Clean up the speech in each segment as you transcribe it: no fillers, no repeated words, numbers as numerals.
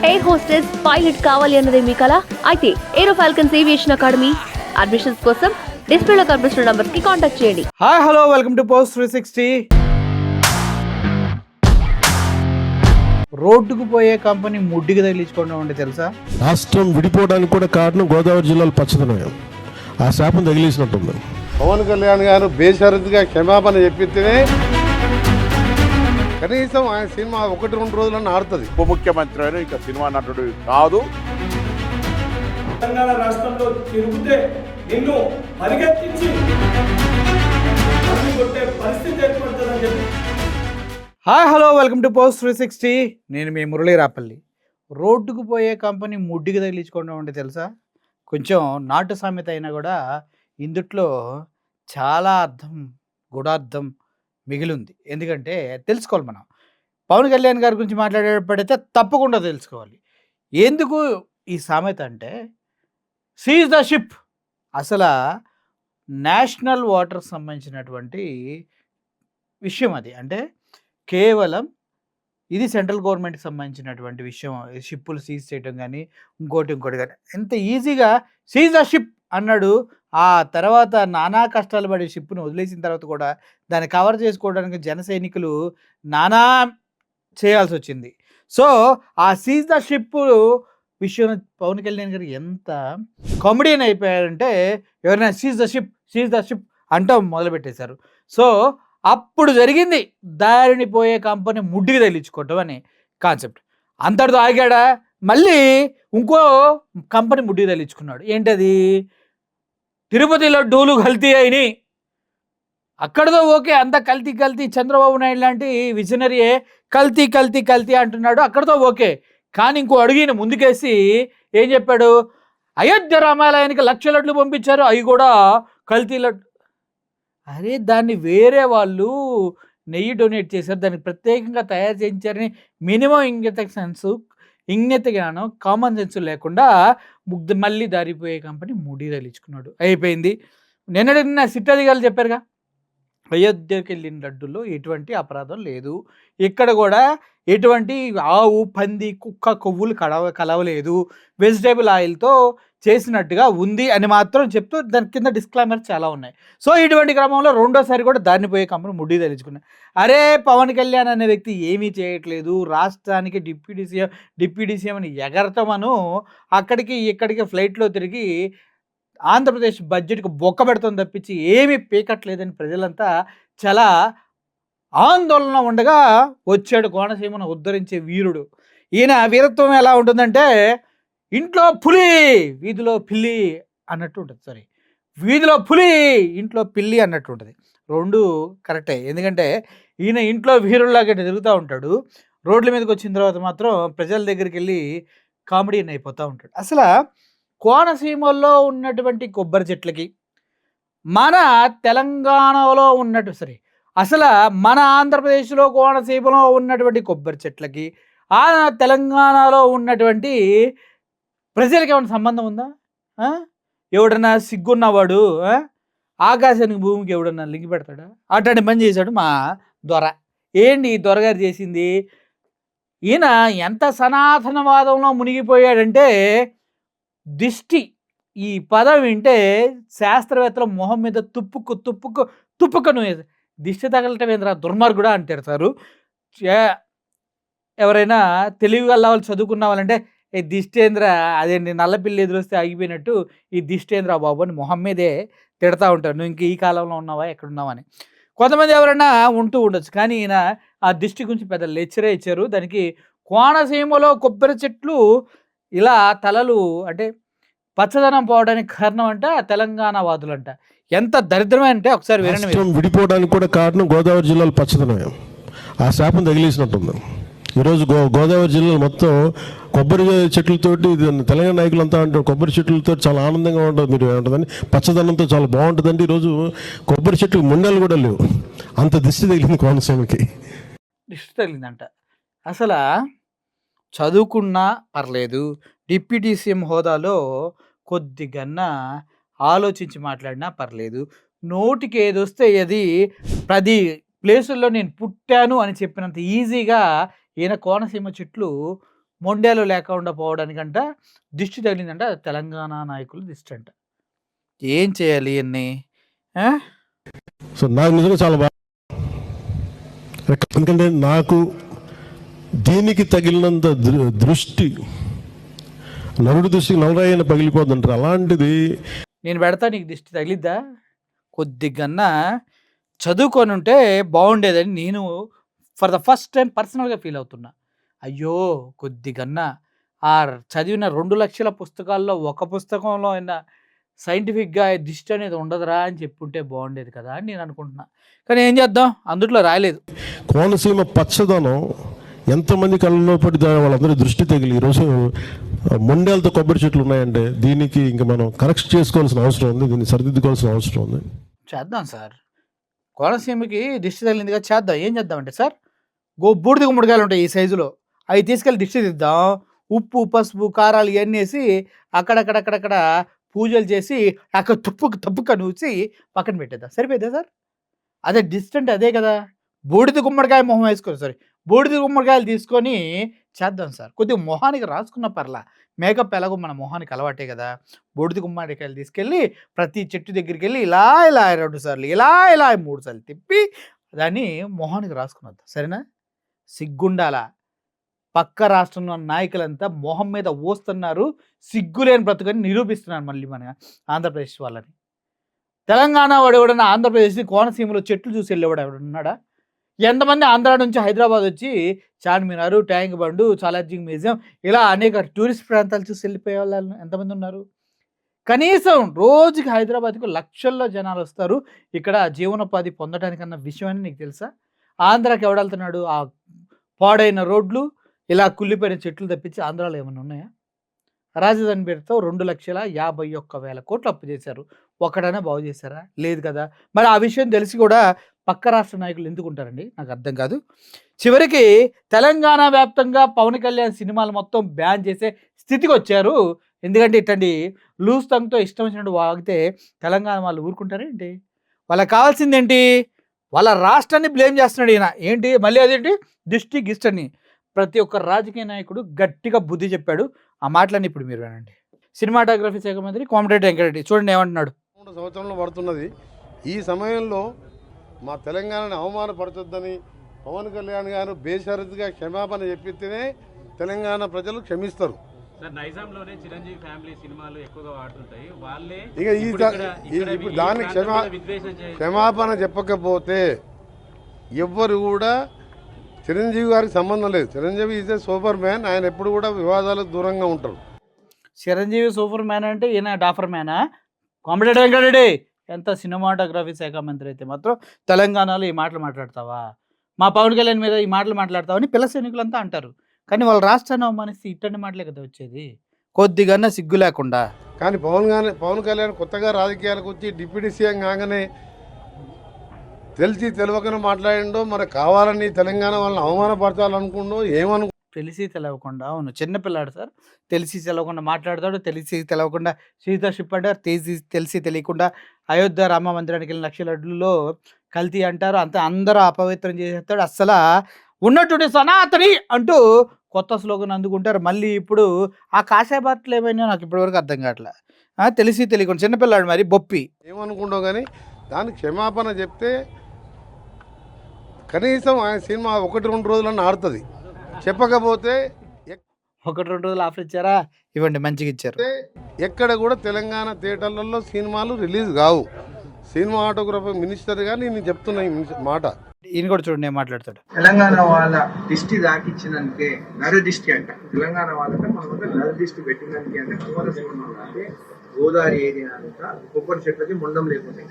Air hostess pilot కావాలి అన్నదే మీ కల అయితే ఏరో ఫాల్కన్స్ ఏవియేషన్ అకాడమీ అడ్మిషన్స్ కోసం డిస్ప్లేలో కనిపిస్తున్న నంబర్స్ కి కాంటాక్ట్ చేయండి. Hi hello welcome to post 360. రోడ్డుకు పోయే కంపెనీ ముడ్డికి తగిలించుకోవడం అంటే తెలుసా? రాష్ట్రం విడిపోవడానికి కూడా కారణం గోదావరి జిల్లాలో పచ్చదనం. ఆ శాపం తగిలేసినట్టుంది. పవన్ కళ్యాణ్ గారు బేషరతుగా క్షమాపణ చెప్పితేనే కనీసం ఆయన సినిమా 1-2 రోజులన్నా ఆడుతుంది. ఉప ముఖ్యమంత్రి అయినా ఇంకా సినిమా నటుడు కాదు. తెలంగాణ రాష్ట్రంలో తిరుగుతే నిన్ను పరిగెత్తించి కొట్టే పరిస్థితి ఏర్పడుతుందని చెప్పి. Hi hello welcome to post 360. నేను మీ మురళీ రాపల్లి. రోడ్డుకు పోయే కంపెనీ ముడ్డికి తగిలించుకోవడం అంటే తెలుసా? కొంచెం నాటు సామెత అయినా కూడా ఇందుట్లో చాలా అర్థం గూఢార్థం మిగిలింది. ఎందుకంటే తెలుసుకోవాలి మనం. పవన్ కళ్యాణ్ గారి గురించి మాట్లాడేటప్పుడైతే తప్పకుండా తెలుసుకోవాలి. ఎందుకు ఈ సామెత అంటే సీజ్ ద షిప్. అసలు నేషనల్ వాటర్ సంబంధించినటువంటి విషయం అది. అంటే కేవలం ఇది సెంట్రల్ గవర్నమెంట్కి సంబంధించినటువంటి విషయం. షిప్పులు సీజ్ చేయడం కానీ ఇంకోటి కానీ ఎంత ఈజీగా సీజ్ ద షిప్ అన్నాడు. ఆ తర్వాత నానా కష్టాలు పడి షిప్ను వదిలేసిన తర్వాత కూడా దాన్ని కవర్ చేసుకోవడానికి జన సైనికులు నానా చేయాల్సి వచ్చింది. సో ఆ సీజ్ ద షిప్ విషయం పవన్ కళ్యాణ్ గారు ఎంత కామెడీని అయిపోయారంటే ఎవరైనా సీజ్ ద షిప్ అంటూ మొదలుపెట్టేశారు. సో అప్పుడు జరిగింది దారిని పోయే కంపెనీ ముడ్డికి తగిలించుకోవటం అనే కాన్సెప్ట్. అంతటితో ఆగాడా? మళ్ళీ ఇంకో కంపెనీ ముడ్డికి తగిలించుకున్నాడు. ఏంటది? తిరుపతి లడ్డూలు కల్తీ అయినాయి. అక్కడతో ఓకే, అంత కల్తీ చంద్రబాబు నాయుడు లాంటి విజనరీయే కల్తీ అంటున్నాడు. అక్కడతో ఓకే. కానీ ఇంకో అడిగిన ముందుకేసి ఏం చెప్పాడు? అయోధ్య రామాలయానికి 1,00,000 లడ్లు పంపించారు, అవి కూడా కల్తీ లడ్డు. అరే దాన్ని వేరే వాళ్ళు నెయ్యి డొనేట్ చేశారు, దానికి ప్రత్యేకంగా తయారు చేయించారని మినిమం ఇంగిత జ్ఞానం కామన్ సెన్స్ లేకుండా మళ్ళీ దారిపోయే కంపెనీ ముడి తగిలించుకున్నాడు. అయిపోయింది. నిన్న సిట్టాధికారులు చెప్పారుగా, అయోధ్యకి వెళ్ళిన లడ్డుల్లో ఎటువంటి అపరాధం లేదు, ఇక్కడ కూడా ఎటువంటి ఆవు పంది కుక్క కొవ్వులు కలవలేదు, వెజిటేబుల్ ఆయిల్తో చేసినట్టుగా ఉంది అని మాత్రం చెప్తూ దాని కింద డిస్క్లైమర్ చాలా ఉన్నాయి. సో ఇటువంటి క్రమంలో రెండోసారి కూడా దాన్ని పోయే కంపెనీ ముడ్డి తగిలించుకున్నాయి. అరే పవన్ కళ్యాణ్ అనే వ్యక్తి ఏమీ చేయట్లేదు, రాష్ట్రానికి డిప్యూటీ సీఎం అని ఎగరటమను అక్కడికి ఇక్కడికి ఫ్లైట్లో తిరిగి ఆంధ్రప్రదేశ్ బడ్జెట్కి బొక్క పెడుతుంది తప్పించి ఏమీ పీకట్లేదని ప్రజలంతా చాలా ఆందోళన ఉండగా వచ్చాడు కోనసీమను ఉద్ధరించే వీరుడు. ఈయన వీరత్వం ఎలా ఉంటుందంటే ఇంట్లో పులి వీధిలో పిల్లి అన్నట్టు ఉంటుంది. వీధిలో పులి ఇంట్లో పిల్లి అన్నట్టు ఉంటుంది. రెండు కరెక్టే. ఎందుకంటే ఈయన ఇంట్లో వీరుల్లాగా తిరుగుతూ ఉంటాడు, రోడ్ల మీదకి వచ్చిన తర్వాత మాత్రం ప్రజల దగ్గరికి వెళ్ళి కామెడీని అయిపోతూ ఉంటాడు. అసలు కోనసీమలో ఉన్నటువంటి కొబ్బరి చెట్లకి మన తెలంగాణలో అసలు మన ఆంధ్రప్రదేశ్లో కోనసీమలో ఉన్నటువంటి కొబ్బరి చెట్లకి ఆ తెలంగాణలో ఉన్నటువంటి ప్రజలకి ఏమైనా సంబంధం ఉందా? ఎవడన్నా సిగ్గున్నవాడు ఆకాశానికి భూమికి ఎవడన్నా లింగి పెడతాడా? అట్లాంటి పని చేశాడు మా దొర. ఏంటి ఈ దొరగారు చేసింది? ఈయన ఎంత సనాతనవాదంలో మునిగిపోయాడంటే దిష్టి ఈ పదం వింటే శాస్త్రవేత్తల మొహం మీద తుప్పుకను దిష్టి తగలటం ఏంద్రా దుర్మార్గుడా అని తిడతారు. ఎవరైనా తెలివి గల వాళ్ళు చదువుకున్న వాళ్ళంటే ఈ దిష్టేంద్ర అదేంటి నల్లపిల్లి ఎదురొస్తే ఆగిపోయినట్టు ఈ దిష్టేంద్ర బాబు అని మొహం మీదే తిడతా ఉంటారు. నువ్వు ఇంక ఈ కాలంలో ఉన్నావా, ఎక్కడున్నావా అని. కొంతమంది ఎవరైనా ఉంటూ ఉండొచ్చు, కానీ ఈయన ఆ దిష్టి గురించి పెద్ద లెక్చరే ఇచ్చారు. దానికి కోనసీమలో కొబ్బరి చెట్లు ఇలా తలలు అంటే పచ్చదనం పోవడానికి కారణం అంట తెలంగాణ వాదులంట. ఎంత దరిద్రమే అంటే ఒకసారి విడిపోవడానికి కూడా కారణం గోదావరి జిల్లాలో పచ్చదనమే. ఆ శాపం తగిలేసినట్టుంది. ఈరోజు గోదావరి జిల్లాలో మొత్తం కొబ్బరి చెట్లతోటి తెలంగాణ నాయకులంతా అంటారు కొబ్బరి చెట్లతో చాలా ఆనందంగా ఉంటుంది, మీరు ఏమంటుందని పచ్చదనంతో చాలా బాగుంటుందండి. ఈరోజు కొబ్బరి చెట్లు ముండలు కూడా లేవు, అంత దిష్టి తగిలింది కోనసీమకి. దిష్టి తగిలిందంట. అసలు చదువుకున్నా పర్లేదు, డిప్యూటీ సీఎం హోదాలో కొద్దిగన్నా ఆలోచించి మాట్లాడినా పర్లేదు, నోటికి ఏదొస్తే అది 10 ప్లేసుల్లో నేను పుట్టాను అని చెప్పినంత ఈజీగా ఈయన కోనసీమ చెట్లు మొండ్యాలు లేకుండా పోవడానికంట దిష్టి తగిలిందంట, అది తెలంగాణ నాయకులు దిష్టి అంట. ఏం చేయాలి ఇవన్నీ? సో నాకు నిజంగా చాలా బాగా, ఎందుకంటే నాకు దీనికి తగిలినంత దృష్టి, నరుడి దృష్టికి నలరాయన పగిలిపోతుంటారు. అలాంటిది నేను పెడతా, నీకు దిష్టి తగిలిద్దా? కొద్దిగన్నా చదువుకొని ఉంటే బాగుండేదని నేను ఫర్ ద ఫస్ట్ టైం పర్సనల్గా ఫీల్ అవుతున్నా. అయ్యో, కొద్దిగన్నా ఆ చదివిన 2,00,000 పుస్తకాల్లో ఒక పుస్తకంలో అయినా సైంటిఫిక్గా దిష్టి అనేది ఉండదురా అని చెప్పుంటే బాగుండేది కదా అని నేను అనుకుంటున్నా. కానీ ఏం చేద్దాం, అందుట్లో రాయలేదు. కోనసీమ పచ్చదనం ఎంతమంది కళ్ళలో పడి వాళ్ళందరూ దృష్టి తగిలి ఈరోజు మొండేలతో కొబ్బరి చెట్లు ఉన్నాయంటే దీనికి ఇంకా మనం కరెక్ట్ చేసుకోవాల్సిన అవసరం ఉంది, దీన్ని సరిదిద్దుకోవాల్సిన అవసరం ఉంది. చేద్దాం సార్, కోనసీమకి దిష్టి తగిలిందిగా చేద్దాం. ఏం చేద్దామంటే సార్, బూడిద గుమ్మడికాయలు ఉంటాయి ఈ సైజులో, అవి తీసుకెళ్ళి దిష్టి దిద్దాం. ఉప్పు, పసుపు, కారాలు ఇవన్నీ వేసి అక్కడక్కడక్కడక్కడ పూజలు చేసి అక్కడ తప్పుక నూసి పక్కన పెట్టేద్దాం. సరిపోద్దా సార్? అదే డిస్టెంట్ అదే కదా. బూడిద గుమ్మడికాయ మొహం వేసుకొని, సారీ, బూడిద గుమ్మడికాయలు తీసుకొని చేద్దాం సార్. కొద్దిగా మొహానికి రాసుకున్న పర్లా, మేకప్ ఎలాగో మన మొహానికి అలవాటే కదా. బూడిద గుమ్మడికాయలు తీసుకెళ్ళి ప్రతి చెట్టు దగ్గరికి వెళ్ళి ఇలా 2 సార్లు, ఇలా 3 సార్లు తిప్పి దాన్ని మొహానికి రాసుకుని వద్దాం. సరేనా? సిగ్గుండాలా? పక్క రాష్ట్రంలో నాయకులంతా మొహం మీద ఓస్తున్నారు, సిగ్గులేని బ్రతుకని నిరూపిస్తున్నారు మళ్ళీ మన ఆంధ్రప్రదేశ్ వాళ్ళని. తెలంగాణ వాడు ఎవడన్నా ఆంధ్రప్రదేశ్ కోనసీమలో చెట్లు చూసి వెళ్ళేవాడు ఎవడున్నాడా? ఎంతమంది ఆంధ్ర నుంచి హైదరాబాద్ వచ్చి చార్మినారు, ట్యాంక్ బండు, సాలార్జింగ్ మ్యూజియం ఇలా అనేక టూరిస్ట్ ప్రాంతాలు చూసి వెళ్ళిపోయే వాళ్ళు ఎంతమంది ఉన్నారు? కనీసం రోజుకి హైదరాబాద్కు లక్షల్లో జనాలు వస్తారు ఇక్కడ జీవనోపాధి పొందడానికన్న విషయం అని నీకు తెలుసా? ఆంధ్రాకి ఎవడెళ్తున్నాడు? ఆ పాడైన రోడ్లు, ఇలా కుళ్ళిపోయిన చెట్లు తప్పించి ఆంధ్రాలో ఏమైనా ఉన్నాయా? రాజధాని పేరుతో 2,51,000 కోట్లు అప్పు చేశారు. ఒక్కడైనా బాగు చేశారా? లేదు కదా. మరి ఆ విషయం తెలిసి కూడా పక్క రాష్ట్ర నాయకులు ఎందుకు ఉంటారండి? నాకు అర్థం కాదు. చివరికి తెలంగాణ వ్యాప్తంగా పవన్ కళ్యాణ్ సినిమాలు మొత్తం బ్యాన్ చేసే స్థితికి వచ్చారు. ఎందుకంటే ఇట్టండి లూజ్ టంగ్తో ఇష్టం వచ్చినట్టు వాగితే తెలంగాణ వాళ్ళు ఊరుకుంటారేంటి? వాళ్ళకి కావాల్సిందేంటి? వాళ్ళ రాష్ట్రాన్ని బ్లేమ్ చేస్తున్నాడు ఈయన. ఏంటి మళ్ళీ అదేంటి దిష్టి గిష్టని. ప్రతి ఒక్క రాజకీయ నాయకుడు గట్టిగా బుద్ధి చెప్పాడు. ఆ మాటలన్నీ ఇప్పుడు మీరు వినండి. సినిమాటోగ్రఫీ శాఖ మంత్రి కోమటిరెడ్డి వెంకటరెడ్డి చూడండి ఏమంటున్నాడు. 3 సంవత్సరంలో పడుతున్నది. ఈ సమయంలో మా తెలంగాణని అవమానపరచొద్దని పవన్ కళ్యాణ్ గారు బేషరతుగా క్షమాపణ చెప్పితేనే తెలంగాణ ప్రజలు క్షమిస్తారు. నైజాంలోనే చిరంజీవి ఫ్యామిలీ సినిమాలు ఎక్కువగా వాడుతుంటాయి. వాళ్ళే ఇప్పుడు దాన్ని క్షమాపణ చెప్పకపోతే ఎవ్వరు కూడా, చిరంజీవి గారికి సంబంధం లేదు. Chiranjeevi is a super man. ఆయన ఎప్పుడు కూడా వివాదాలకు దూరంగా ఉంటారు. చిరంజీవి సూపర్ మ్యాన్ అంటే ఈయన డాఫర్ మ్యానా? కోమటిరెడ్డి వెంకటరెడ్డి ఎంత సినిమాటోగ్రఫీ శాఖ మంత్రి అయితే మాత్రం తెలంగాణలో ఈ మాటలు మాట్లాడతావా, మా పవన్ కళ్యాణ్ మీద ఈ మాటలు మాట్లాడతావని పిల్ల సైనికులంతా అంటారు. కానీ వాళ్ళ రాష్ట్రాన్ని అవమానిస్తే ఇట్టని మాటలే కదా వచ్చేది, కొద్దిగా సిగ్గు లేకుండా. కానీ పవన్ కళ్యాణ్ కొత్తగా రాజకీయాలకు వచ్చి డిప్యూటీ సీఎం కాగానే తెలిసి తెలియకనే మాట్లాడిండో, మరి కావాలని తెలంగాణ వాళ్ళని అవమానపరచాలనుకుండో ఏమను. తెలిసి తెలవకుండా, అవును చిన్నపిల్లాడు సార్, తెలిసి తెలవకుండా మాట్లాడతాడు, తెలిసి తెలవకుండా సీతాషిప్ అంటారు, తెలిసి తెలియకుండా అయోధ్య రామ మందిరానికి వెళ్ళిన 1,00,000 లడ్డుల్లో కల్తీ అంటారు. అంత అందరూ అపవిత్రం చేసేస్తాడు. అస్సలు ఉన్నట్టుండి సనాతని అంటూ కొత్త స్లోగన్ అందుకుంటారు. మళ్ళీ ఇప్పుడు ఆ కాషాయ బాటలు ఏమైనా నాకు ఇప్పటివరకు అర్థం కావట్లే. తెలిసి తెలియకుండా చిన్నపిల్లాడు మరి బొప్పి ఏమనుకుండో కానీ దానికి క్షమాపణ చెప్తే కనీసం ఆయన సినిమా 1-2 రోజులన్నా ఆడుతుంది. చెప్పకపోతే 1-2 రోజులు ఆఫర్ ఇచ్చారా? ఇవ్వండి, మంచిగా ఇచ్చారు. ఎక్కడ కూడా తెలంగాణ థియేటర్లలో సినిమాలు రిలీజ్ కావు. సినిమాటోగ్రఫీ మినిస్టర్గా నేను చెప్తున్నా ఈ మాట. ఈయన కూడా చూడండి ఏం మాట్లాడతాడు. తెలంగాణ వాళ్ళ దిష్టి దాకిచ్చినందుకే నర దిష్టి అంట. తెలంగాణ వాళ్ళంటే మన వద్ద నర దిష్టి పెట్టినందుకే అంటే కోనసీమ అంటే గోదావరి ఏరియా అంతా కొబ్బరి చెట్లకి ముండం లేకుండా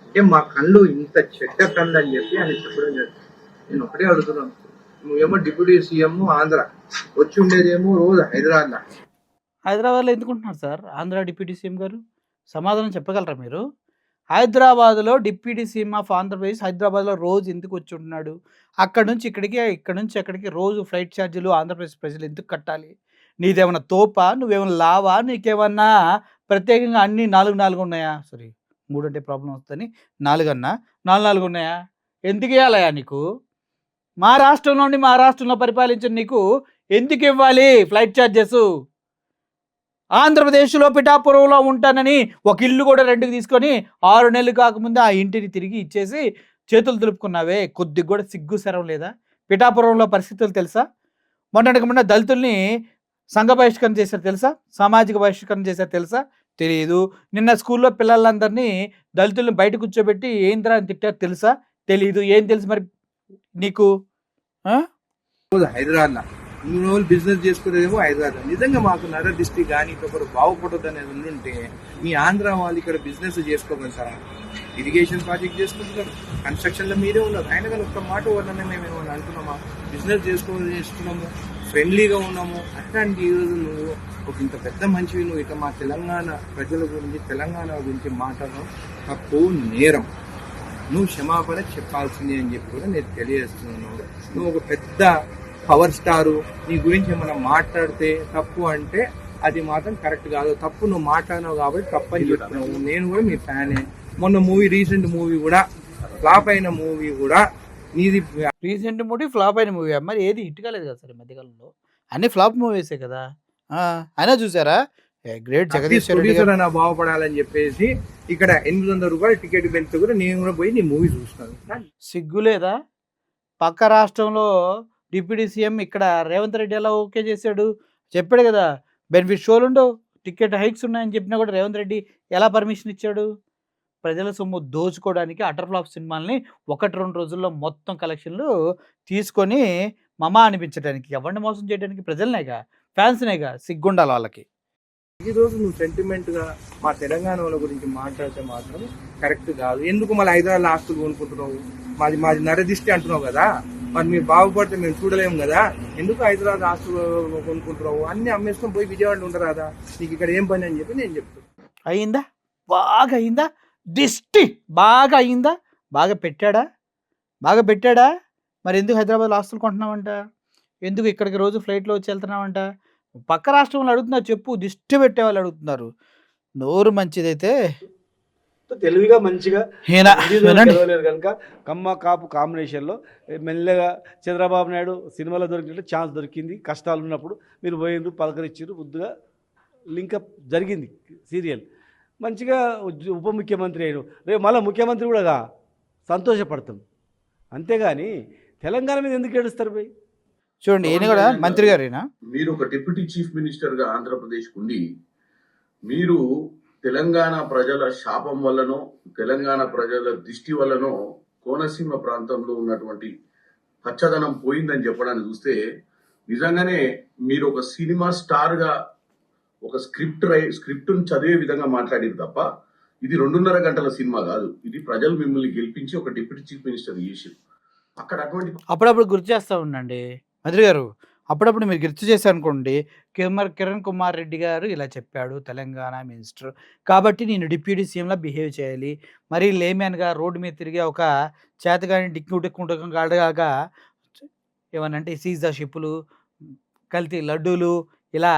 అంటే మా కళ్ళు ఇంత చెడ్డ కళ్ళు అని చెప్పి ఆయన చెప్పడం జరిగింది. నేను ఒకటే అడుగుతున్నాను, నువ్వేమో డిప్యూటీ సీఎం ఆంధ్ర, వచ్చి ఉండేదేమో రోజు హైదరాబాద్లో ఎందుకుంటున్నారు సార్ ఆంధ్ర డిప్యూటీ సీఎం గారు? సమాధానం చెప్పగలరా మీరు? హైదరాబాద్లో డిప్యూటీ సీఎం ఆఫ్ ఆంధ్రప్రదేశ్ హైదరాబాద్లో రోజు ఎందుకు వచ్చి ఉంటున్నాడు? అక్కడి నుంచి ఇక్కడికి, ఇక్కడి నుంచి అక్కడికి రోజు ఫ్లైట్ ఛార్జీలు ఆంధ్రప్రదేశ్ ప్రజలు ఎందుకు కట్టాలి? నీదేమన్నా తోపా? నువ్వేమన్నా లావా? నీకేమన్నా ప్రత్యేకంగా అన్నీ 4 ఉన్నాయా? సారీ 3 అంటే ప్రాబ్లం వస్తుందని 4 అన్నా, 4 ఉన్నాయా? ఎందుకు ఇవ్వాలయా నీకు? మా రాష్ట్రంలో పరిపాలించిన నీకు ఎందుకు ఇవ్వాలి ఫ్లైట్ ఛార్జెస్? ఆంధ్రప్రదేశ్లో పిఠాపురంలో ఉంటానని ఒక ఇల్లు కూడా రెంట్కి తీసుకొని 6 నెలలు కాకముందే ఆ ఇంటిని తిరిగి ఇచ్చేసి చేతులు దులుపుకున్నావే, కొద్దిగా కూడా సిగ్గు శరం లేదా? పిఠాపురంలో పరిస్థితులు తెలుసా? మొన్నటికి మొన్న దళితుల్ని సంఘ బహిష్కరణ చేశారు తెలుసా? సామాజిక బహిష్కరణ చేశారు తెలుసా? తెలియదు. నిన్న స్కూల్లో పిల్లలందరినీ దళితుల్ని బయట కూర్చోబెట్టి ఏంద్రా అని తిట్టారు తెలుసా? తెలియదు. ఏం తెలుసు మరి నీకు? హైదరాబాద్ ఇన్ని రోజులు బిజినెస్ చేసుకునేదేమో హైదరాబాద్. నిజంగా మాకు నర దృష్టి కానీ ఒకరు బాగుపడదు అనేది ఉండుంటే మీ ఆంధ్ర వాళ్ళు ఇక్కడ బిజినెస్ చేసుకోగలుగుతారా? ఇరిగేషన్ ప్రాజెక్ట్ చేసుకుంటున్నారు, కన్స్ట్రక్షన్ లో మీరే ఉన్నారు. అయినా కానీ ఒక్క మాట వల్లనే మేము ఏమన్నా అంటున్నామా? బిజినెస్ చేస్తున్నాము, ఫ్రెండ్లీగా ఉన్నాము. అట్లాంటి ఈరోజు నువ్వు ఒక ఇంత పెద్ద మంచివి నువ్వు ఇక మా తెలంగాణ ప్రజల గురించి తెలంగాణ గురించి మాట్లాడడం తప్పు, నేరం. నువ్వు క్షమాపణ చెప్పాల్సింది అని చెప్పి కూడా నేను తెలియజేస్తున్నాను. నువ్వు ఒక పెద్ద పవర్ స్టారు, నీ గురించి ఏమైనా మాట్లాడితే తప్పు అంటే అది మాత్రం కరెక్ట్ కాదు. తప్పు నువ్వు మాట్లాడినావు కాబట్టి తప్పు అని చెప్తున్నావు. నేను కూడా మీ ఫ్యానే. మొన్న రీసెంట్ మూవీ కూడా ఫ్లాప్ అయిన మూవీ కూడా నీది. రీసెంట్ మూవీ ఫ్లాప్ అయిన మూవీ మరి ఏది హిట్ కాలేదు కదా సార్ ఈ మధ్యకాలంలో? అన్ని ఫ్లాప్ మూవీసే కదా. అయినా చూసారా గ్రేట్ జగదీష్ ప్రొడ్యూసర్ అయినా బాగుపడాలని చెప్పేసి ఇక్కడ 800 రూపాయలు టికెట్ పెంచుతూ కూడా నేను కూడా పోయి నీ మూవీ చూస్తాను. సిగ్గు లేదా? పక్క రాష్ట్రంలో డిప్యూటీ సీఎం ఇక్కడ రేవంత్ రెడ్డి ఎలా ఓకే చేశాడు? చెప్పాడు కదా బెనిఫిట్ షోలు ఉండవు, టికెట్ హైక్స్ ఉన్నాయని చెప్పినా కూడా రేవంత్ రెడ్డి ఎలా పర్మిషన్ ఇచ్చాడు? ప్రజల సొమ్ము దోచుకోవడానికి అటర్ ఫ్లాప్ సినిమాల్ని 1-2 రోజుల్లో మొత్తం కలెక్షన్లు తీసుకొని మమా అనిపించడానికి, ఎవరిని మోసం చేయడానికి? ప్రజలనేగా, ఫ్యాన్స్నేగా. సిగ్గుండాలి వాళ్ళకి. ఈ రోజు నువ్వు సెంటిమెంట్ గా మా తెలంగాణ వాళ్ళ గురించి మాట్లాడితే మాత్రం కరెక్ట్ కాదు. ఎందుకు మళ్ళీ హైదరాబాద్ ఆస్తులు కొనుక్కుంటున్నావు? మాది నరదిష్టి అంటున్నావు కదా, మరి మీరు బాగుపడితే మేము చూడలేము కదా. ఎందుకు హైదరాబాద్ ఆస్తులు కొనుక్కుంటున్నావు? అన్ని అమ్మేసుకొని పోయి విజయవాడలో ఉండరాదా? నీకు ఇక్కడ ఏం పని అని చెప్పి నేను చెప్తాను. అయిందా? బాగా అయిందా? దిష్టి బాగా అయిందా? బాగా పెట్టాడా? మరి ఎందుకు హైదరాబాద్లో ఆస్తులు కొంటున్నావంట? ఎందుకు ఇక్కడికి రోజు ఫ్లైట్లో వచ్చి వెళ్తున్నావంట? పక్క రాష్ట్రంలో అడుగుతున్నారు, చెప్పు. దిష్టి పెట్టే వాళ్ళు అడుగుతున్నారు. నోరు మంచిదైతే తెలివిగా మంచిగా వినండి. కనుక కమ్మ కాపు కాంబినేషన్లో మెల్లగా చంద్రబాబు నాయుడు సినిమాలో దొరికినట్టు ఛాన్స్ దొరికింది. కష్టాలు ఉన్నప్పుడు మీరు పోయిండ్రు, పలకరించారు, బుద్ధిగా లింకప్ జరిగింది సీరియల్. మంచిగా ఉప ముఖ్యమంత్రి అయ్యారు. రేపు మళ్ళీ ముఖ్యమంత్రి కూడా సంతోషపడతాం. అంతేగాని తెలంగాణ మీద ఎందుకు ఏడుస్తారు పోయి? చూడండి, ఈయన కూడా మంత్రి గారేనా? మీరు ఒక డిప్యూటీ చీఫ్ మినిస్టర్ గా ఆంధ్రప్రదేశ్ ఉండి మీరు తెలంగాణ ప్రజల శాపం వల్లనో తెలంగాణ ప్రజల దిష్టి వల్లనో కోనసీమ ప్రాంతంలో ఉన్నటువంటి పచ్చదనం పోయిందని చెప్పడానికి చూస్తే నిజంగానే మీరు ఒక సినిమా స్టార్ గా ఒక స్క్రిప్ట్ను చదివే విధంగా మాట్లాడారు తప్ప ఇది 2.5 గంటల సినిమా కాదు. ఇది ప్రజలు మిమ్మల్ని గెలిపించి ఒక డిప్యూటీ చీఫ్ మినిస్టర్ చేసారు. అక్కడ అటువంటి అప్పుడప్పుడు గుర్తు చేస్తూ ఉండండి మంత్రి గారు. అప్పుడప్పుడు మీరు గుర్తు చేశారనుకోండి, కిరణ్ కుమార్ రెడ్డి గారు ఇలా చెప్పాడు తెలంగాణ మినిస్టర్, కాబట్టి నేను డిప్యూటీ సీఎంలా బిహేవ్ చేయాలి. మరి లేమ్యాన్గా రోడ్డు మీద తిరిగే ఒక చేతగాని డిక్కుంటకం కాడగా ఏమనంటే సీజ్ ద షిప్పులు, కల్తీ లడ్డూలు, ఇలా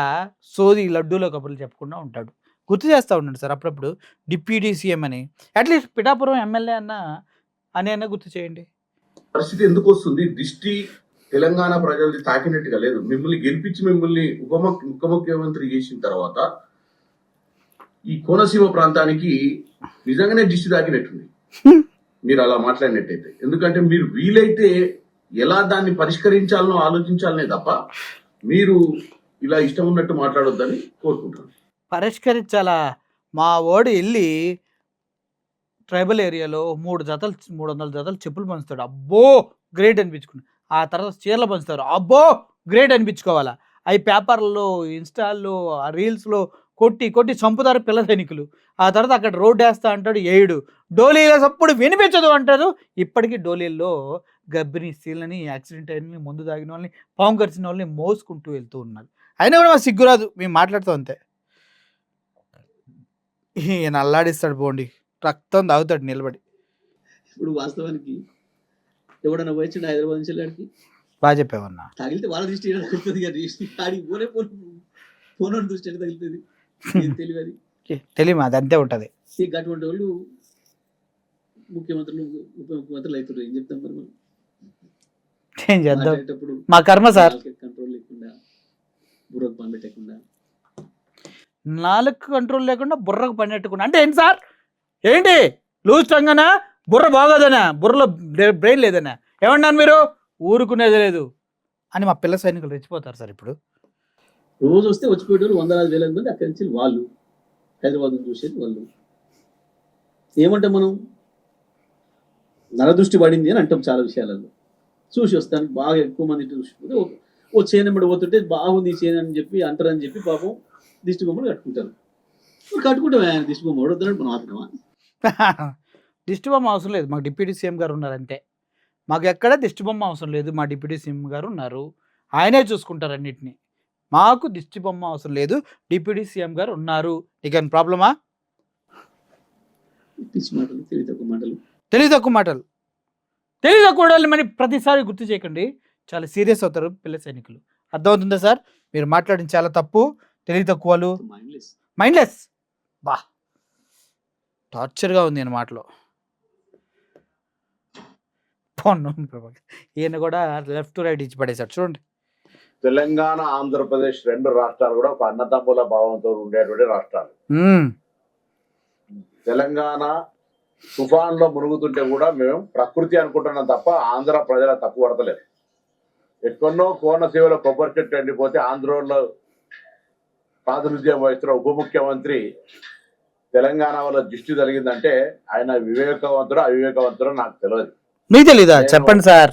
సోది లడ్డూలో కబుర్లు చెప్పకుండా ఉంటాడు. గుర్తు చేస్తూ ఉండండి సార్ అప్పుడప్పుడు డిప్యూటీ సీఎం అని. అట్లీస్ట్ పిఠాపురం ఎమ్మెల్యే అన్న గుర్తు చేయండి. పరిస్థితి ఎందుకు వస్తుంది? దిష్టి తెలంగాణ ప్రజల్ని తాకినట్టుగా లేదు. మిమ్మల్ని గెలిపించి మిమ్మల్ని ఉప ముఖ్యమంత్రి చేసిన తర్వాత ఈ కోనసీమ ప్రాంతానికి నిజంగానే దిష్టి తాకినట్టుంది మీరు అలా మాట్లాడినట్టయితే. ఎందుకంటే మీరు వీలైతే ఎలా దాన్ని పరిష్కరించాలనో ఆలోచించాలనే తప్ప మీరు ఇలా ఇష్టం ఉన్నట్టు మాట్లాడొద్దని కోరుకుంటున్నాను. పరిష్కరించాలా? మా వాడు వెళ్ళి ట్రైబల్ ఏరియాలో 300 జతలు చెప్పులు పంచుతాడు. అబ్బో గ్రేట్ అనిపించుకున్నాడు. ఆ తర్వాత చీరలు పంచుతారు. అబ్బో గ్రేట్ అనిపించుకోవాలా? అవి పేపర్లలో, ఇన్స్టాల్లో, రీల్స్లో కొట్టి చంపుతారు పిల్ల సైనికులు. ఆ తర్వాత అక్కడ రోడ్డు వేస్తా అంటాడు, ఏడు డోలీల సప్పుడు వినిపించదు అంటారు. ఇప్పటికీ డోలీల్లో గర్భిణీ స్త్రీలని, యాక్సిడెంట్ అయిన ముందు తాగిన వాళ్ళని, పాము కరిచిన వాళ్ళని మోసుకుంటూ వెళ్తూ ఉన్నారు. అయినా కూడా మా సిగ్గురాదు, మేము మాట్లాడుతాం అంతే. ఈయన అల్లాడిస్తాడు పోండి, రక్తం తాగుతాడు నిలబడి. ఇప్పుడు వాస్తవానికి ఎవడన్నా వచ్చిండు హైదరాబాద్ నుంచి వెళ్ళాడికి బాగా చెప్పావన్నా. తగిలితే వాళ్ళ దృష్టి తగులుతుంది కానీ ఆడికి ఫోన్ దృష్టి తగులుతుంది. తెలియదు, తెలియదు, అది అంతే ఉంటుంది. అటువంటి వాళ్ళు ముఖ్యమంత్రులు ఉప ముఖ్యమంత్రులు అవుతారు. ఏం చెప్తాం మరి మనం? ఏం చేద్దాం, మాట్లాడేటప్పుడు మా కర్మ సార్. కంట్రోల్ లేకుండా బుర్రకు పని పెట్టకుండా నాలుగు కంట్రోల్ లేకుండా బుర్రకు పనిపెట్టుకున్నా అంటే ఏంటి సార్? ఏంటి లూజ్ టంగనా? బుర్ర బాగోదనా? బుర్రలో బ్రెయిన్ లేదనా? ఏమన్నాను మీరు? ఊరుకునేది లేదు అని మా పిల్ల సైనికులు రెచ్చిపోతారు సార్. ఇప్పుడు రోజు వస్తే వచ్చిపోయేవారు 100,000 మంది అక్కడి నుంచి వాళ్ళు హైదరాబాద్ చూసేది వాళ్ళు. ఏమంటాం మనం? నరదృష్టి పడింది అని అంటాం చాలా విషయాలలో. చూసి వస్తానికి బాగా ఎక్కువ మంది చూసిపోతే ఓ చేనెమ్మడి పోతుంటే బాగుంది చేను అని చెప్పి అంటారని చెప్పి పాపం దిష్టి బొమ్మలు కట్టుకుంటారు. కట్టుకుంటాం ఆయన దిష్టి బొమ్మ వద్దన్నాడు మనం ఆపినామా? దిష్టి బొమ్మ అవసరం లేదు, మాకు డిప్యూటీ సీఎం గారు ఉన్నారు అంతే. మాకు ఎక్కడ దిష్టి బొమ్మ అవసరం లేదు, మా డిప్యూటీ సీఎం గారు ఉన్నారు, ఆయనే చూసుకుంటారు అన్నిటినీ. మాకు దిష్టి బొమ్మ అవసరం లేదు, డిప్యూటీ సీఎం గారు ఉన్నారు. నీకేమైనా ప్రాబ్లమా? పిచ్చి మాటలు, తెలివి తక్కువ మాటలు. తెలివి తక్కువ మాటలు, తెలివి తక్కువ మాటలు మరి ప్రతిసారి గుర్తు చేయకండి, చాలా సీరియస్ అవుతారు పిల్ల సైనికులు. అర్థమవుతుందా సార్? మీరు మాట్లాడింది చాలా తప్పు. తెలివి తక్కువలు, మైండ్లెస్. బా టార్చర్గా ఉంది నేను మాటలో. ఈయన కూడా లెఫ్ట్ టు రైట్ ఇచ్చి పడేశాడు చూడండి. తెలంగాణ ఆంధ్రప్రదేశ్ రెండు రాష్ట్రాలు కూడా ఒక అన్నదమ్ముల భావంతో ఉండేటువంటి రాష్ట్రాలు. తెలంగాణ తుఫాన్లో మునుగుతుంటే కూడా మేము ప్రకృతి అనుకుంటున్నాం తప్ప ఆంధ్ర ప్రజల తప్పు పడతలేదు. ఎక్కడో కోనసీమలో కొబ్బరి చెట్టు ఎండిపోతే ఆంధ్రలో ప్రాతినిధ్యం వహిస్తున్న ఉప ముఖ్యమంత్రి తెలంగాణ వల్ల దృష్టి జరిగిందంటే ఆయన వివేకవంతుడు అవివేకవంతుడు నాకు తెలియదు. మీకు తెలీదా? చెప్పండి సార్.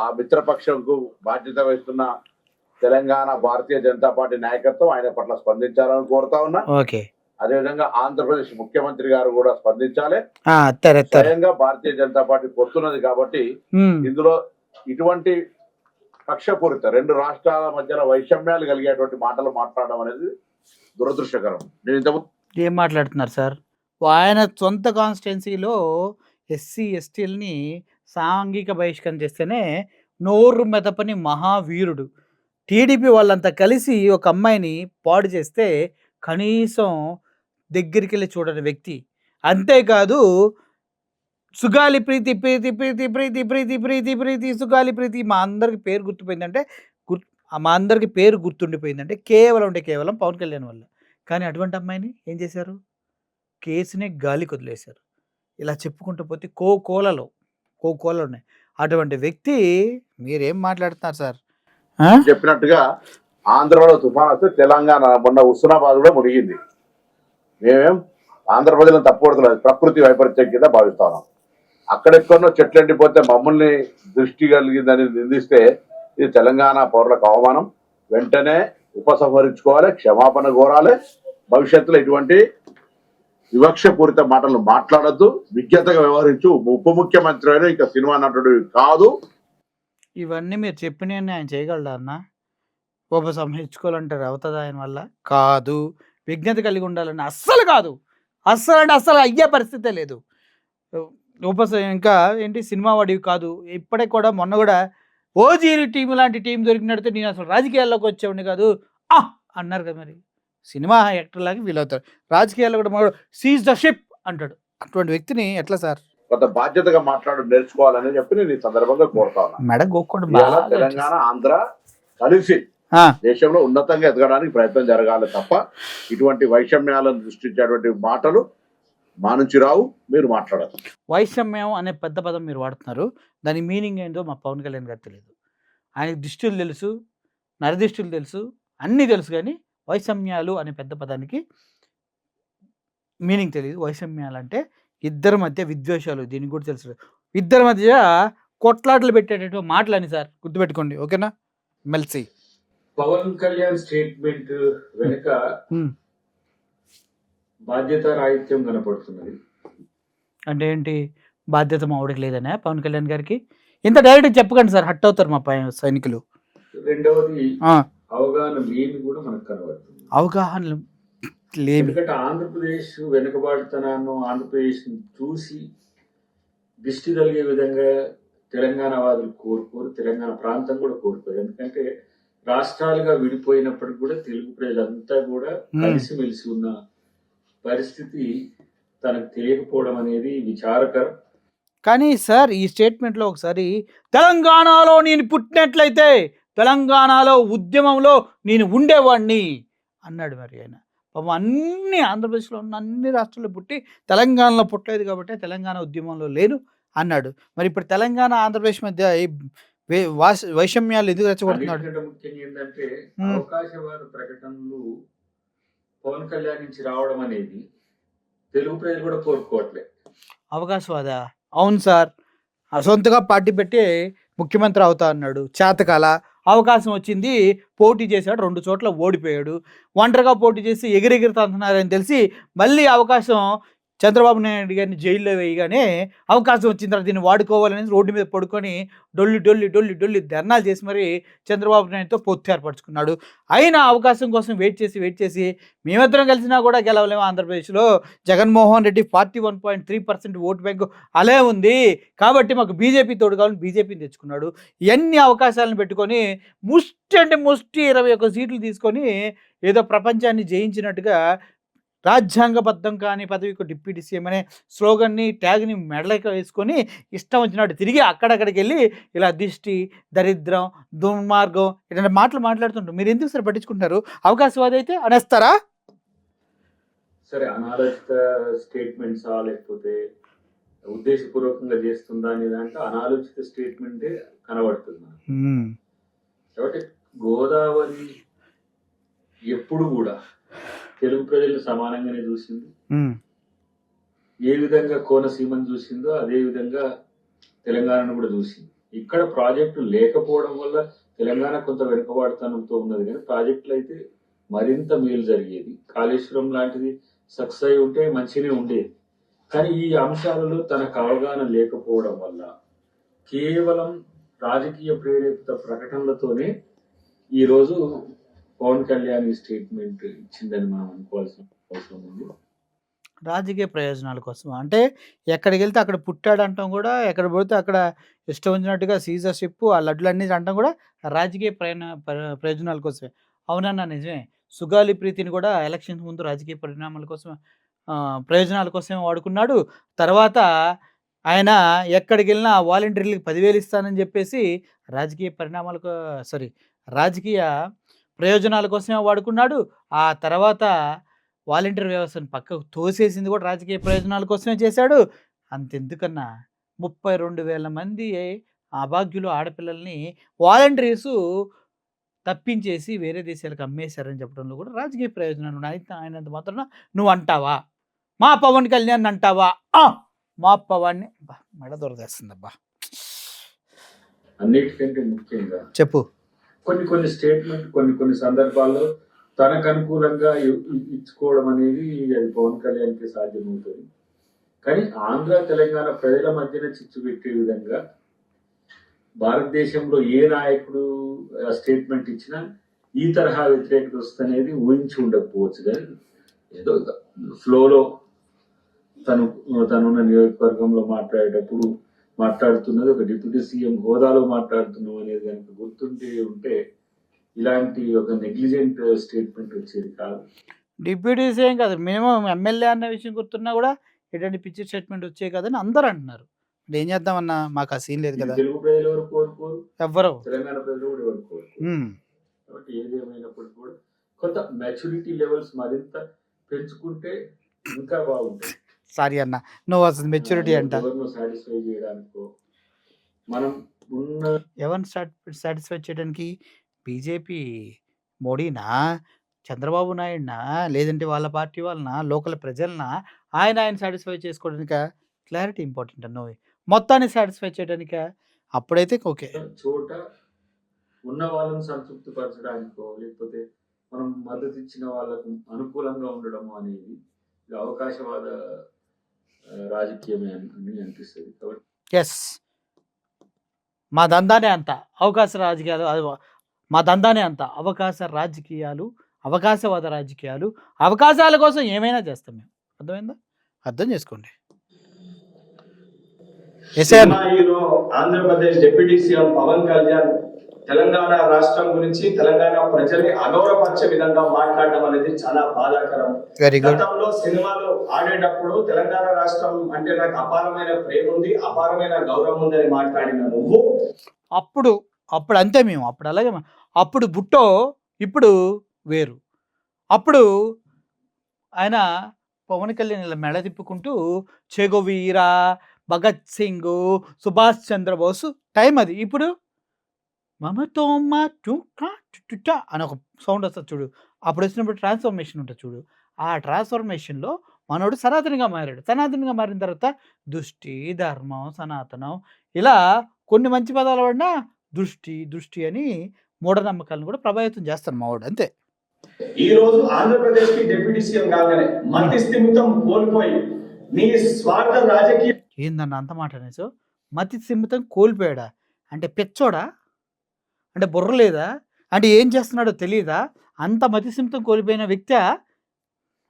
ఆ మిత్రపక్షంకు బాధ్యత వహిస్తున్న తెలంగాణ భారతీయ జనతా పార్టీ నాయకత్వం ఆయన పట్ల స్పందించాలని కోరుతా ఉన్నా. ఓకే, అదేవిధంగా ఆంధ్రప్రదేశ్ ముఖ్యమంత్రి గారు కూడా స్పందించాలి. సరే స్వయంగా భారతీయ జనతా పార్టీ పొత్తున్నది కాబట్టి ఇందులో ఇటువంటి కక్షపూరిత రెండు రాష్ట్రాల మధ్యలో వైషమ్యాలు కలిగేటువంటి మాటలు మాట్లాడడం అనేది దురదృష్టకరం. నేను ఇంతకుముందు ఏం మాట్లాడుతున్నారు సార్? ఆయన సొంత కాన్స్టిట్యున్సీలో ఎస్సీ ఎస్టీలని సాంఘిక బహిష్కరణ చేస్తేనే నోరు మెదపని మహావీరుడు. టీడీపీ వాళ్ళంతా కలిసి ఒక అమ్మాయిని పాడు చేస్తే కనీసం దగ్గరికి వెళ్ళి చూడని వ్యక్తి. అంతేకాదు సుగాలి ప్రీతి ప్రీతి ప్రీతి ప్రీతి ప్రీతి ప్రీతి ప్రీతి సుగాలి ప్రీతి మా అందరికి పేరు గుర్తుపోయిందంటే మా అందరికి పేరు గుర్తుండిపోయిందంటే కేవలం పవన్ కళ్యాణ్ వల్ల. కానీ అటువంటి అమ్మాయిని ఏం చేశారు? కేసునే గాలికి వదిలేశారు. ఇలా చెప్పుకుంటూ పోతే కోకోలలో ఉన్నాయి. అటువంటి వ్యక్తి మీరేం మాట్లాడుతున్నారు సార్? చెప్పినట్టుగా ఆంధ్రలో తుఫాన్ వస్తే తెలంగాణ మొన్న హుస్నాబాద్ కూడా మునిగింది. మేమేం ఆంధ్రప్రదేశ్ తప్పకూడదు, ప్రకృతి వైపరీత్యం కింద భావిస్తా ఉన్నాం. అక్కడెక్కడో చెట్లు ఎండిపోతే మమ్మల్ని దృష్టి కలిగిందని నిందిస్తే ఇది తెలంగాణ పౌరులకు అవమానం. వెంటనే ఉపసంహరించుకోవాలి, క్షమాపణ కోరాలి. భవిష్యత్తులో ఇటువంటి వివక్షపూరిత మాటలు మాట్లాడద్దు, విజ్ఞతగా వ్యవహరించు. ఉప ముఖ్యమంత్రి అయినా ఇంకా సినిమా నటుడు కాదు. ఇవన్నీ మీరు చెప్పినవన్నీ ఆయన చేయగలడా అన్న? ఉపసంహరించుకోవాలంటారు, అవుతుందా ఆయన వల్ల? కాదు. విజ్ఞత కలిగి ఉండాలని అస్సలు కాదు, అస్సలు అయ్యే పరిస్థితే లేదు. ఇంకా ఏంటి సినిమా వాడివి కాదు. ఇప్పటికి కూడా మొన్న కూడా ఓజీ టీం లాంటి టీం దొరికినట్టు నేను అసలు రాజకీయాల్లోకి వచ్చేవాడిని కాదు అన్నారు కదా. మరి సినిమా యాక్టర్ లాగా ఫీల్ అవుతారు, రాజకీయాల్లో కూడా మాకు సీజ్ ద షిప్ అంటాడు. అటువంటి వ్యక్తిని ఎట్లా సార్? కొంత బాధ్యతగా మాట్లాడు నేర్చుకోవాలని చెప్పి నేను ఈ సందర్భంగా కోరుతా ఉన్నా. మేడం గోక్కోండి. తెలంగాణ ఆంధ్ర కలిసి దేశంలో ఉన్నతంగా ఎదగడానికి ప్రయత్నం జరగాలి తప్ప ఇటువంటి వైషమ్యాలను సృష్టించేటువంటి మాటలు మా నుంచి రావు. మీరు మాట్లాడదు. వైషమ్యం అనే పెద్ద పదం మీరు వాడుతున్నారు, దాని మీనింగ్ ఏంటో మా పవన్ కళ్యాణ్ గారు తెలియదు. ఆయనకు దిష్టులు తెలుసు, నరదిష్టులు తెలుసు, అన్నీ తెలుసు, కానీ వైషమ్యాలు అనే పెద్ద పదానికి మీనింగ్ తెలియదు. వైషమ్యాలు అంటే ఇద్దరి మధ్య విద్వేషాలు, దీనికి కూడా తెలుసు. ఇద్దరి మధ్య కొట్లాటలు పెట్టేటటువంటి మాటలని సార్ గుర్తుపెట్టుకోండి, ఓకేనా? మెల్సి పవన్ కళ్యాణ్ స్టేట్మెంట్ వెనుక బాధ్యత రాహిత్యం కనపడుతున్నది. అంటే ఏంటి? బాధ్యత మా ఆవిడకి లేదనే పవన్ కళ్యాణ్ గారికి? ఇంత డైరెక్ట్ చెప్పకండి సార్, హట్ అవుతారు మా సైనికులు. రెండవది అవగాహన లేని కూడా మనకు కనబడుతుంది. అవగాహన లేని, ఎందుకంటే ఆంధ్రప్రదేశ్ వెనుకబాటుతనాన్ని ఆంధ్రప్రదేశ్ చూసి దిష్టి కలిగే విధంగా తెలంగాణ వాదులు కోరుకోరు, తెలంగాణ ప్రాంతం కూడా కోరుకోరు. ఎందుకంటే రాష్ట్రాలుగా విడిపోయినప్పటికి కూడా తెలుగు ప్రజలంతా కూడా కలిసిమెలిసి ఉన్న పరిస్థితి తనకు తెలియకపోవడం అనేది విచారకరం. కానీ సార్ ఈ స్టేట్మెంట్లో ఒకసారి తెలంగాణలో నేను పుట్టినట్లయితే తెలంగాణలో ఉద్యమంలో నేను ఉండేవాడిని అన్నాడు. మరి ఆయన పాపం అన్ని ఆంధ్రప్రదేశ్లో ఉన్న అన్ని రాష్ట్రాల్లో పుట్టి తెలంగాణలో పుట్టలేదు కాబట్టి తెలంగాణ ఉద్యమంలో లేను అన్నాడు. మరి ఇప్పుడు తెలంగాణ ఆంధ్రప్రదేశ్ మధ్య ఈ వైషమ్యాలు ఎందుకు రెచ్చగొడుతున్నాడు? అన్నిటికంటే ముఖ్యంగా ఏంటంటే అవకాశవాద ప్రకటనలు పవన్ కళ్యాణ్ నుంచి రావడం అనేది తెలుగు ప్రజలు కూడా కోరుకోవట్లేదు. అవకాశవాద అవును సార్, సొంతగా పార్టీ పెట్టి ముఖ్యమంత్రి అవుతా అన్నాడు, చేతకాల అవకాశం వచ్చింది, పోటీ చేశాడు, 2 చోట్ల ఓడిపోయాడు. ఒంటరిగా పోటీ చేసి ఎగిరెగిరితంటున్నారని తెలిసి మళ్ళీ అవకాశం చంద్రబాబు నాయుడు గారిని జైల్లో వేయగానే అవకాశం వచ్చిన తర్వాత దీన్ని వాడుకోవాలని రోడ్డు మీద పడుకొని డొల్లి ధర్నాలు చేసి మరి చంద్రబాబు నాయుడుతో పొత్తు ఏర్పరచుకున్నాడు. అయినా అవకాశం కోసం వెయిట్ చేసి మేమిద్దరం కలిసినా కూడా గెలవలేము. ఆంధ్రప్రదేశ్లో జగన్మోహన్ రెడ్డి 41.3% ఓటు బ్యాంకు అలే ఉంది కాబట్టి మాకు బీజేపీ తోడు కావాలని బీజేపీని తెచ్చుకున్నాడు. ఇవన్నీ అవకాశాలను పెట్టుకొని ముష్టి 21 సీట్లు తీసుకొని ఏదో ప్రపంచాన్ని జయించినట్టుగా రాజ్యాంగబద్ధం కాని పదవికి డిప్యూటీ సీఎం అనే స్లోగన్ని ట్యాగ్ని మెడలకి వేసుకొని ఇష్టం వచ్చినట్టు తిరిగి అక్కడక్కడికి వెళ్ళి ఇలా దిష్టి, దరిద్రం, దుర్మార్గం ఇలాంటి మాటలు మాట్లాడుతుంటారు. మీరు ఎందుకు సార్ పట్టించుకుంటారు? అవకాశవాది అయితే అనేస్తారా? సరే, అనాలోచిత స్టేట్మెంట్సా లేకపోతే ఉద్దేశపూర్వకంగా చేస్తుందా అనే దాంట్లో అనాలోచిత స్టేట్మెంటే కనబడుతుంది. కాబట్టి గోదావరి ఎప్పుడు కూడా తెలుగు ప్రజలు సమానంగానే చూసింది. ఏ విధంగా కోనసీమను చూసిందో అదే విధంగా తెలంగాణను కూడా చూసింది. ఇక్కడ ప్రాజెక్టు లేకపోవడం వల్ల తెలంగాణ కొంత వెనుకబాటుతనంతో ఉన్నది, కానీ ప్రాజెక్టులు అయితే మరింత మేలు జరిగేది. కాళేశ్వరం లాంటిది సక్సెస్ అయి ఉంటే మంచిగానే ఉండేది. కానీ ఈ అంశాలలో తనకు అవగాహన లేకపోవడం వల్ల కేవలం రాజకీయ ప్రేరేపిత ప్రకటనలతోనే ఈరోజు పవన్ కళ్యాణ్ స్టేట్మెంట్ ఇచ్చిందని మనం అనుకోవాల్సిన అవసరం ఉంది. రాజకీయ ప్రయోజనాల కోసం అంటే ఎక్కడికి వెళ్తే అక్కడ పుట్టాడు అంటాం కూడా, ఎక్కడ పోతే అక్కడ ఇష్టం వచ్చినట్టుగా సీజర్షిప్ ఆ లడ్లన్నీ అంటాం కూడా రాజకీయ ప్రయోజనాల కోసమే. అవునన్నా నిజమే. సుగాలి ప్రీతిని కూడా ఎలక్షన్స్ ముందు రాజకీయ పరిణామాల కోసం ప్రయోజనాల కోసమే వాడుకున్నాడు. తర్వాత ఆయన ఎక్కడికి వెళ్ళినా వాలంటీర్లకు 10,000 ఇస్తానని చెప్పేసి రాజకీయ ప్రయోజనాల కోసమే వాడుకున్నాడు. ఆ తర్వాత వాలంటీర్ వ్యవస్థను పక్కకు తోసేసింది కూడా రాజకీయ ప్రయోజనాల కోసమే చేశాడు. అంతెందుకన్నా 32,000 మంది అభాగ్యులు ఆడపిల్లల్ని వాలంటీర్స్ తప్పించేసి వేరే దేశాలకు అమ్మేశారని చెప్పడంలో కూడా రాజకీయ ప్రయోజనాలు ఉన్నాయి. ఆయనంత మాత్రాన నువ్వు అంటావా? మా పవన్ కళ్యాణ్ అంటావా? మా పవన్ని మెడ దొరదేస్తుందబ్బా. అన్నిటికంటే ముఖ్యంగా చెప్పు. కొన్ని స్టేట్మెంట్ కొన్ని సందర్భాల్లో తనకు అనుకూలంగా ఇచ్చుకోవడం అనేది అది పవన్ కళ్యాణ్కి సాధ్యమవుతుంది. కానీ ఆంధ్ర తెలంగాణ ప్రజల మధ్యన చిచ్చు పెట్టే విధంగా భారతదేశంలో ఏ నాయకుడు స్టేట్మెంట్ ఇచ్చినా ఈ తరహా వ్యతిరేకత వస్తుందనేది ఊహించి ఉండకపోవచ్చు. కానీ ఏదో ఫ్లోలో తనున్న నియోజకవర్గంలో మాట్లాడేటప్పుడు మాట్లాడుతున్నది ఒక డిప్యూటీ సీఎం హోదాలో మాట్లాడుతున్నాం అనేది కనుక ఉంటే ఇలాంటి ఒక నెగ్లిజెంట్ స్టేట్మెంట్ వచ్చేది కాదు. డిప్యూటీ సీఎం కాదు, మినిమం ఎమ్మెల్యే అన్న విషయం గుర్తున్నా కూడా ఇటువంటి పిచ్చి స్టేట్మెంట్ వచ్చే కదని అందరూ అంటున్నారు. ఏం చేద్దామన్నా, మాకు ఆ సీన్ లేదు కదా. తెలుగు ప్రజలు ఎవరు కోరుకోరు, ఎవ్వరు తెలంగాణ ప్రజలు కూడా ఎవరు కోరుకోరు. కాబట్టి ఏదేమైనప్పటికీ కూడా కొంత మెచ్యూరిటీ లెవెల్స్ మరింత పెంచుకుంటే ఇంకా బాగుంటుంది. సారీ అన్న, నువ్వు అసలు మెచ్యూరిటీ అంట. ఎవరినో సాటిస్ఫై చేయడానికో మనం ఉన్న ఎవరిని సాటిస్ఫై చేయడానికి? బీజేపీ మోడీనా, చంద్రబాబు నాయుడునా, లేదంటే వాళ్ళ పార్టీ వాళ్ళనా, లోకల్ ప్రజలనా? ఆయన సాటిస్ఫై చేసుకోవడానిక? క్లారిటీ ఇంపార్టెంట్ అన్నోవి. మొత్తాన్ని సాటిస్ఫై చేయడానిక? అప్పుడైతే ఓకే. చోట ఉన్న వాళ్ళని సంతృప్తి పరచడానికో లేకపోతే మనం మద్దతు ఇచ్చిన వాళ్ళకు అనుకూలంగా ఉండడము అనేది అవకాశవాద రాజకీయమే అని అనిపిస్తుంది. కాబట్టి ఎస్, మా దందానే అంత అవకాశ రాజకీయాలు, మా దందానే అంత అవకాశ రాజకీయాలు, అవకాశవాద రాజకీయాలు, అవకాశాల కోసం ఏమైనా చేస్తాం మేము. అర్థమైందా? అర్థం చేసుకోండి. ఆంధ్రప్రదేశ్ డిప్యూటీ సీఎం పవన్ కళ్యాణ్ తెలంగాణ రాష్ట్రం గురించి తెలంగాణ ప్రజల్ని అగౌరవపరిచే విధంగా మాట్లాడడం అనేది చాలా బాధాకరం. Very good. గతంలో సినిమాలు ఆడేటప్పుడు తెలంగాణ రాష్ట్రం అంటే నాకు అపారమైన ప్రేమ ఉంది, అపారమైన గౌరవం ఉందని మాట్లాడిన నువ్వు అప్పుడు అంతే మేము అప్పుడు అలాగే అప్పుడు బుట్టో ఇప్పుడు వేరు. అప్పుడు ఆయన పవన్ కళ్యాణ్ ఇలా మెడ తిప్పుకుంటూ చెగోవీరా, భగత్ సింగ్, సుభాష్ చంద్రబోస్ టైం అది. ఇప్పుడు మమతోమ్మ టుటా అని ఒక సౌండ్ వస్తుంది చూడు, అప్పుడు వచ్చినప్పుడు ట్రాన్స్ఫర్మేషన్ ఉంటుంది చూడు, ఆ ట్రాన్స్ఫర్మేషన్లో మనోడు సనాతనిగా మారాడు. సనాతనిగా మారిన తర్వాత దృష్టి, ధర్మం, సనాతనం ఇలా కొన్ని మంచి పదాలు వాడినా దృష్టి అని మూఢనమ్మకాలను కూడా ప్రభావితం చేస్తాను మావాడు అంతే. ఈ రోజు ఆంధ్రప్రదేశ్ కి డిప్యూటీ సీఎం కాగానే మతి స్థిమితం కోల్పోయి నీ స్వార్థ రాజకీయ ఏందన్న అంత మాట అనేసి మతి స్థిమితం కోల్పోయాడా అంటే పెచ్చోడా అంటే బుర్ర లేదా అంటే ఏం చేస్తున్నాడో తెలియదా? అంత మతి స్థిమితం కోల్పోయిన వ్యక్తి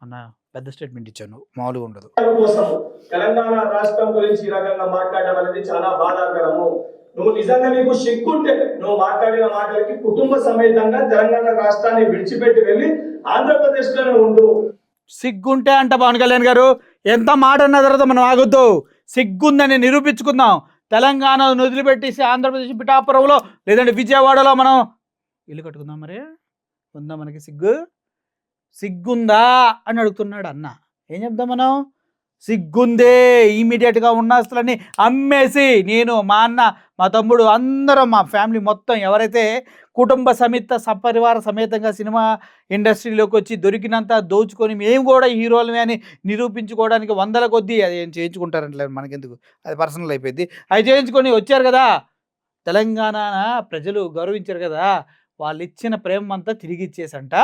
అన్న పెద్ద స్టేట్మెంట్ ఇచ్చాను, మామూలుగా ఉండదు. కోసం తెలంగాణ రాష్ట్రం గురించి ఈ రకంగా మాట్లాడడం అనేది చాలా బాధాకరము. నువ్వు నిజంగా నీకు సిగ్గుంటే నువ్వు మాట్లాడిన మాటలకి కుటుంబ సమేతంగా తెలంగాణ రాష్ట్రాన్ని విడిచిపెట్టి వెళ్ళి ఆంధ్రప్రదేశ్ లోనే ఉండు. సిగ్గుంటే అంట పవన్ కళ్యాణ్ గారు ఎంత మాట అన్న తర్వాత మనం ఆగొద్దు, సిగ్గుందని నిరూపించుకుందాం. తెలంగాణను వదిలిపెట్టేసి ఆంధ్రప్రదేశ్ పిఠాపురంలో లేదంటే విజయవాడలో మనం ఇల్లు కట్టుకుందాం. మరి ఉందా మనకి సిగ్గుందా అని అడుగుతున్నాడు అన్న. ఏం చెప్దాం మనం? సిగ్గుందే. ఇమీడియట్గా ఉన్న ఆస్తులన్నీ అమ్మేసి నేను, మా అన్న, మా తమ్ముడు అందరం, మా ఫ్యామిలీ మొత్తం ఎవరైతే కుటుంబ సపరివార సమేతంగా సినిమా ఇండస్ట్రీలోకి వచ్చి దొరికినంత దోచుకొని మేము కూడా హీరోలమే అని నిరూపించుకోవడానికి వందల కొద్దీ అది ఏం చేయించుకుంటారంటలే, మనకెందుకు, అది పర్సనల్ అయిపోయింది. అవి చేయించుకొని వచ్చారు కదా, తెలంగాణ ప్రజలు గౌరవించారు కదా, వాళ్ళు ఇచ్చిన ప్రేమ అంతా తిరిగి ఇచ్చేసంట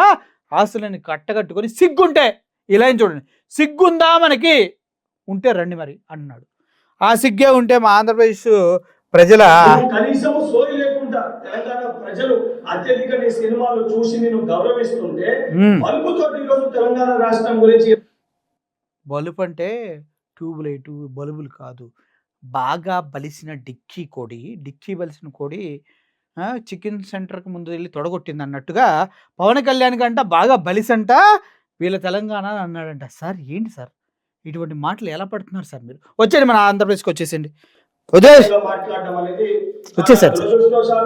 ఆస్తులని కట్టగట్టుకొని సిగ్గుంటే ఇలా చూడండి, సిగ్గుందా మనకి ఉంటే రండి మరి అన్నాడు. ఆ సిగ్గే ఉంటే మా ఆంధ్రప్రదేశ్ ప్రజల కనీసం సోయి లేకుండా తెలంగాణ ప్రజలు అత్యధిక నీ సినిమాలు చూసి నేను గౌరవిస్తుంటే బల్బుతో ఈరోజు తెలంగాణ రాష్ట్రం గురించి బల్బు అంటే ట్యూబ్ లైట్ బల్బులు కాదు, బాగా బలిసిన డిక్కీ బలిసిన కోడి చికెన్ సెంటర్కి ముందు వెళ్ళి తొడగొట్టింది అన్నట్టుగా పవన్ కళ్యాణ్ కంట బాగా బలిసంట వీళ్ళ తెలంగాణ అని అన్నాడంట. సార్ ఏంటి సార్ ఇటువంటి మాటలు ఎలా పడుతున్నారు సార్? మీరు వచ్చేయండి, మన ఆంధ్రప్రదేశ్కి వచ్చేసండి, మాట్లాడడం అనేది వచ్చేసారు సార్.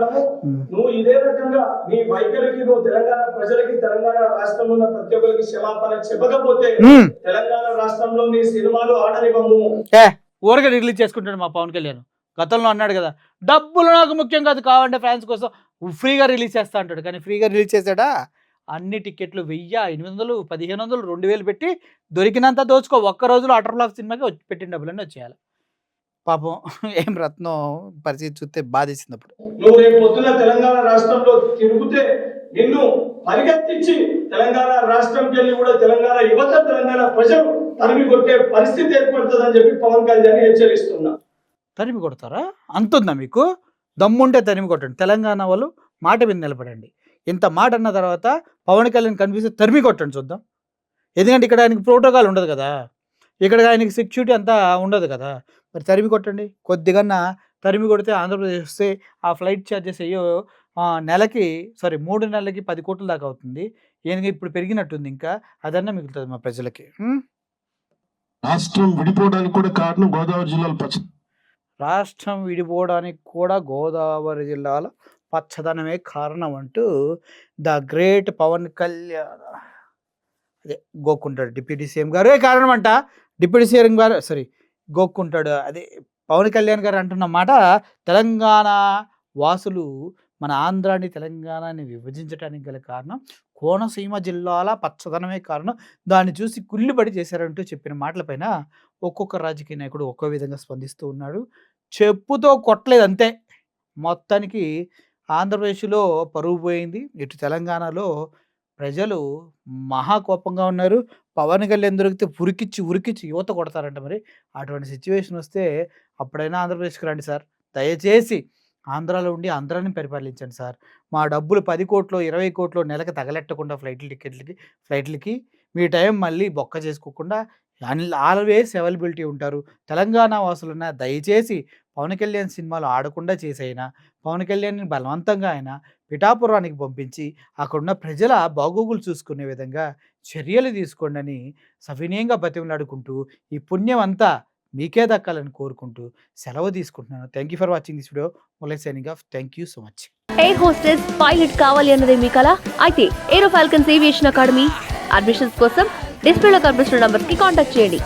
నువ్వు ఇదే రకంగా నీ వైఖరికి నువ్వు తెలంగాణ ప్రజలకి తెలంగాణ రాష్ట్రంలో ఉన్న ప్రతి ఒక్కరికి క్షమాపణ చెప్పకపోతే తెలంగాణ రాష్ట్రంలో నీ సినిమాలు ఆడనివ్వము. ఊరగా రిలీజ్ చేసుకుంటాడు మా పవన్ కళ్యాణ్. గతంలో అన్నాడు కదా, డబ్బులు నాకు ముఖ్యం కాదు, కావాలంటే ఫ్యాన్స్ కోసం ఫ్రీగా రిలీజ్ చేస్తా అంటాడు. కానీ ఫ్రీగా రిలీజ్ చేశాడా? అన్ని టికెట్లు 1000, 800, 1500, 2000 పెట్టి దొరికినంత దోచుకో. ఒక్క రోజులో అటర్ ఫ్లాప్ సినిమాకి పెట్టిన డబ్బులన్నీ వచ్చేయాలి. పాపం ఏం రత్నం పరిస్థితి చూస్తే బాధేసింది. అప్పుడు నువ్వు రేపు పొద్దున తెలంగాణ రాష్ట్రంలో తిరుగుతే నిన్ను పరిగెత్తించి తెలంగాణ రాష్ట్రంకి వెళ్ళి కూడా తెలంగాణ యువత, తెలంగాణ ప్రజలు తరిమి కొట్టే పరిస్థితి ఏర్పడుతుందని చెప్పి పవన్ కళ్యాణ్ హెచ్చరిస్తున్నా. తరిమి కొడతారా? అంతుందా మీకు? దమ్ముంటే తరిమి కొట్టండి. తెలంగాణ వాళ్ళు మాట మీద నిలబడండి. ఇంత మాట అన్న తర్వాత పవన్ కళ్యాణ్ కనిపిస్తే తరిమి కొట్టండి చూద్దాం. ఎందుకంటే ఇక్కడ ఆయనకి ప్రోటోకాల్ ఉండదు కదా, ఇక్కడ ఆయనకి సెక్యూరిటీ అంతా ఉండదు కదా, మరి తరిమి కొట్టండి. కొద్దిగా తరిమి కొడితే ఆంధ్రప్రదేశ్ వస్తే ఆ ఫ్లైట్ ఛార్జెస్ అయ్యో నెలకి 3 నెలలకి 10 కోట్ల దాకా అవుతుంది. ఈయనకి ఇప్పుడు పెరిగినట్టుంది, ఇంకా అదన్నా మిగులుతుంది మా ప్రజలకి. రాష్ట్రం విడిపోవడానికి కూడా కారణం గోదావరి జిల్లాలో రాష్ట్రం విడిపోవడానికి కూడా గోదావరి జిల్లాలో పచ్చదనమే కారణం అంటూ ద గ్రేట్ పవన్ కళ్యాణ్ అదే గోక్కుంటాడు డిప్యూటీ సీఎం గారే కారణం అంట. డిప్యూటీ సీఎం గారు గోక్కుంటాడు. అదే పవన్ కళ్యాణ్ గారు అంటున్న మాట, తెలంగాణ వాసులు మన ఆంధ్రాని తెలంగాణని విభజించడానికి గల కారణం కోనసీమ జిల్లాల పచ్చదనమే కారణం, దాన్ని చూసి కుళ్ళిబడి చేశారంటూ చెప్పిన మాటలపైన ఒక్కొక్క రాజకీయ నాయకుడు ఒక్కో విధంగా స్పందిస్తూ ఉన్నాడు. చెప్పుతో కొట్టలేదు అంతే. మొత్తానికి ఆంధ్రప్రదేశ్లో పరువు పోయింది, ఇటు తెలంగాణలో ప్రజలు మహాకోపంగా ఉన్నారు. పవన్ కళ్యాణ్ దొరికితే ఉరికిచ్చి యువత కొడతారంట. మరి అటువంటి సిచ్యువేషన్ వస్తే అప్పుడైనా ఆంధ్రప్రదేశ్కి రండి సార్, దయచేసి ఆంధ్రాలో ఉండి ఆంధ్రాని పరిపాలించండి సార్. మా డబ్బులు 10 కోట్లు 20 కోట్లు నెలకు తగలెట్టకుండా ఫ్లైట్లకి మీ టైం మళ్ళీ బొక్క చేసుకోకుండా ఆల్వేస్ అవైలబిలిటీ ఉంటారు. తెలంగాణ వాసులున్న దయచేసి పవన్ కళ్యాణ్ సినిమాలో ఆడకుండా చేసైనా పవన్ కళ్యాణ్ని బలవంతంగా ఆయన పిఠాపురానికి పంపించి అక్కడున్న ప్రజల బాగోగులు చూసుకునే విధంగా చర్యలు తీసుకోండి అని సవినయంగా బతిమలాడుకుంటూ ఈ పుణ్యం అంతా మీకే దక్కాలని కోరుకుంటూ సెలవు తీసుకుంటున్నాను. Thank you for watching this video. Murali signing off. Thank you so much. Air hostess pilot కావాలి అన్నదే మీ కల అయితే ఏరో ఫాల్కన్స్ ఏవియేషన్ అకాడమీ అడ్మిషన్స్ కోసం డిస్ప్లేలో కనిపిస్తున్న నంబర్కి కాంటాక్ట్ చేయండి.